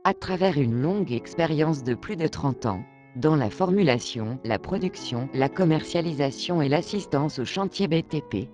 À travers une longue expérience de plus de 30 ans, dans la formulation, la production, la commercialisation et l'assistance au chantier BTP.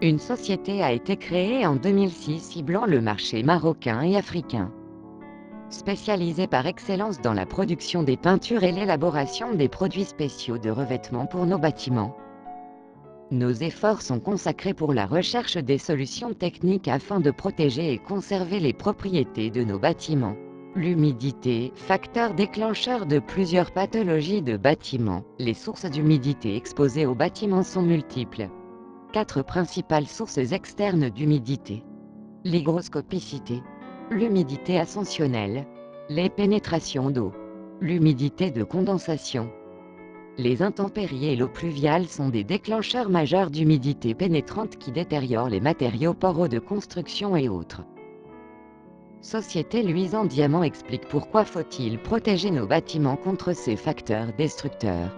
Une société a été créée en 2006 ciblant le marché marocain et africain. Spécialisée par excellence dans la production des peintures et l'élaboration des produits spéciaux de revêtement pour nos bâtiments. Nos efforts sont consacrés pour la recherche des solutions techniques afin de protéger et conserver les propriétés de nos bâtiments. L'humidité, facteur déclencheur de plusieurs pathologies de bâtiments. Les sources d'humidité exposées aux bâtiments sont multiples. 4 principales sources externes d'humidité. L'hygroscopicité, l'humidité ascensionnelle, les pénétrations d'eau, l'humidité de condensation. Les intempéries et l'eau pluviale sont des déclencheurs majeurs d'humidité pénétrante qui détériorent les matériaux poreux de construction et autres. Société Luisant Diamant explique pourquoi faut-il protéger nos bâtiments contre ces facteurs destructeurs.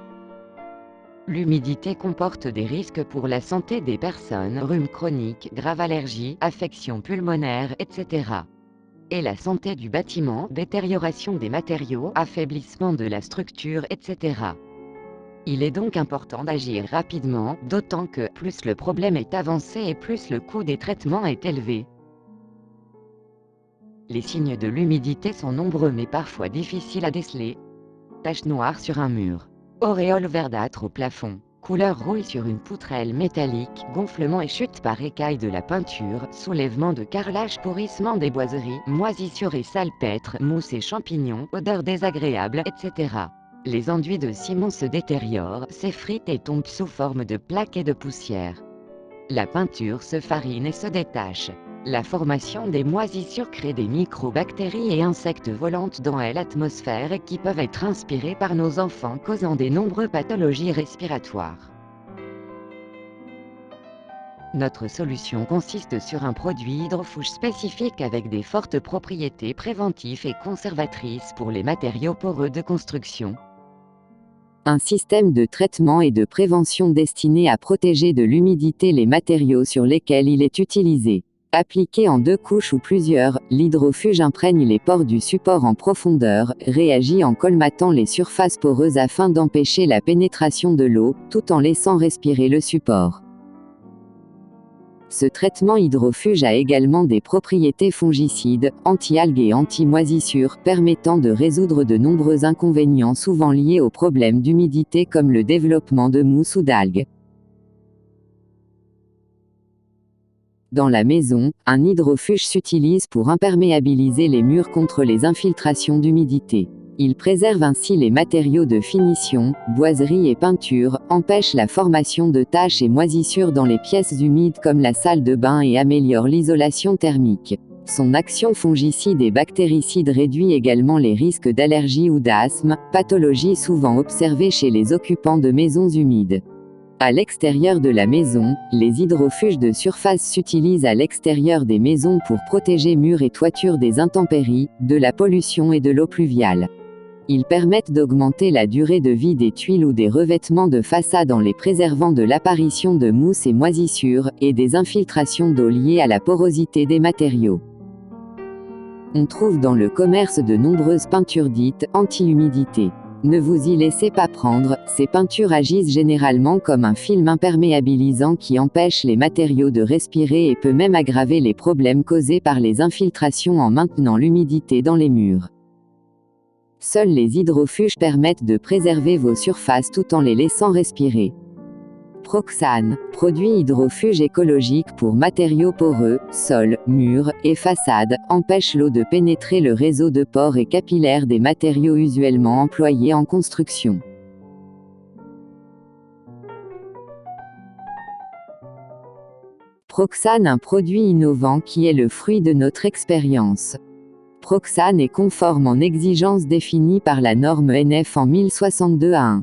L'humidité comporte des risques pour la santé des personnes, rhume chronique, grave allergie, affections pulmonaires, etc. Et la santé du bâtiment, détérioration des matériaux, affaiblissement de la structure, etc. Il est donc important d'agir rapidement, d'autant que plus le problème est avancé et plus le coût des traitements est élevé. Les signes de l'humidité sont nombreux mais parfois difficiles à déceler. Tache noire sur un mur. Auréole verdâtre au plafond. Couleur rouille sur une poutrelle métallique. Gonflement et chute par écaille de la peinture. Soulèvement de carrelage, pourrissement des boiseries. Moisissure et salpêtre, mousse et champignons. Odeur désagréable, etc. Les enduits de ciment se détériorent, s'effritent et tombent sous forme de plaques et de poussière. La peinture se farine et se détache. La formation des moisissures crée des microbactéries et insectes volantes dans l'atmosphère et qui peuvent être inspirés par nos enfants, causant de nombreuses pathologies respiratoires. Notre solution consiste sur un produit hydrofouche spécifique avec des fortes propriétés préventives et conservatrices pour les matériaux poreux de construction. Un système de traitement et de prévention destiné à protéger de l'humidité les matériaux sur lesquels il est utilisé. Appliqué en 2 couches ou plusieurs, l'hydrofuge imprègne les pores du support en profondeur, réagit en colmatant les surfaces poreuses afin d'empêcher la pénétration de l'eau, tout en laissant respirer le support. Ce traitement hydrofuge a également des propriétés fongicides, anti-algues et anti-moisissures, permettant de résoudre de nombreux inconvénients souvent liés aux problèmes d'humidité comme le développement de mousse ou d'algues. Dans la maison, un hydrofuge s'utilise pour imperméabiliser les murs contre les infiltrations d'humidité. Il préserve ainsi les matériaux de finition, boiserie et peinture, empêche la formation de taches et moisissures dans les pièces humides comme la salle de bain et améliore l'isolation thermique. Son action fongicide et bactéricide réduit également les risques d'allergie ou d'asthme, pathologie souvent observée chez les occupants de maisons humides. À l'extérieur de la maison, les hydrofuges de surface s'utilisent à l'extérieur des maisons pour protéger murs et toitures des intempéries, de la pollution et de l'eau pluviale. Ils permettent d'augmenter la durée de vie des tuiles ou des revêtements de façade en les préservant de l'apparition de mousse et moisissures, et des infiltrations d'eau liées à la porosité des matériaux. On trouve dans le commerce de nombreuses peintures dites anti-humidité. Ne vous y laissez pas prendre, ces peintures agissent généralement comme un film imperméabilisant qui empêche les matériaux de respirer et peut même aggraver les problèmes causés par les infiltrations en maintenant l'humidité dans les murs. Seuls les hydrofuges permettent de préserver vos surfaces tout en les laissant respirer. Proxane, produit hydrofuge écologique pour matériaux poreux, sols, murs et façades, empêche l'eau de pénétrer le réseau de pores et capillaires des matériaux usuellement employés en construction. Proxane, un produit innovant qui est le fruit de notre expérience. Proxane est conforme en exigences définies par la norme NF en 1062-1.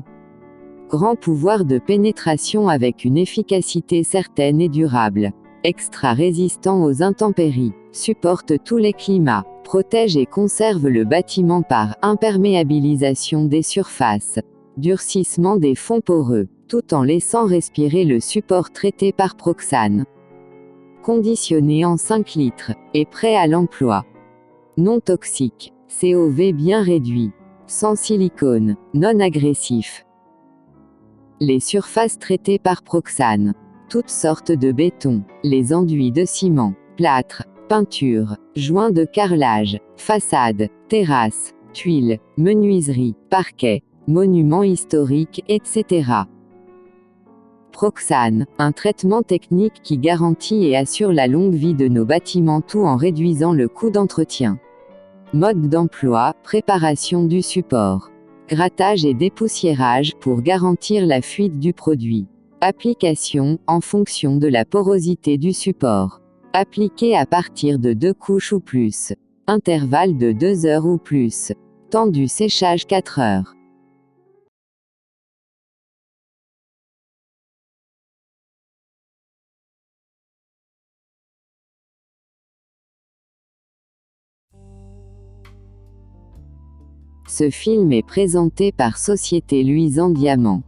Grand pouvoir de pénétration avec une efficacité certaine et durable. Extra résistant aux intempéries. Supporte tous les climats. Protège et conserve le bâtiment par imperméabilisation des surfaces. Durcissement des fonds poreux, tout en laissant respirer le support traité par Proxane. Conditionné en 5 litres. Et prêt à l'emploi. Non toxique. COV bien réduit. Sans silicone. Non agressif. Les surfaces traitées par Proxane. Toutes sortes de béton. Les enduits de ciment. Plâtre. Peinture. Joints de carrelage. Façade. Terrasse. Tuiles. Menuiserie. Parquet. Monuments historiques, etc. Proxane, un traitement technique qui garantit et assure la longue vie de nos bâtiments tout en réduisant le coût d'entretien. Mode d'emploi, préparation du support. Grattage et dépoussiérage pour garantir la fuite du produit. Application, en fonction de la porosité du support. Appliqué à partir de 2 couches ou plus. Intervalle de 2 heures ou plus. Temps du séchage 4 heures. Ce film est présenté par Société Luisant Diamant.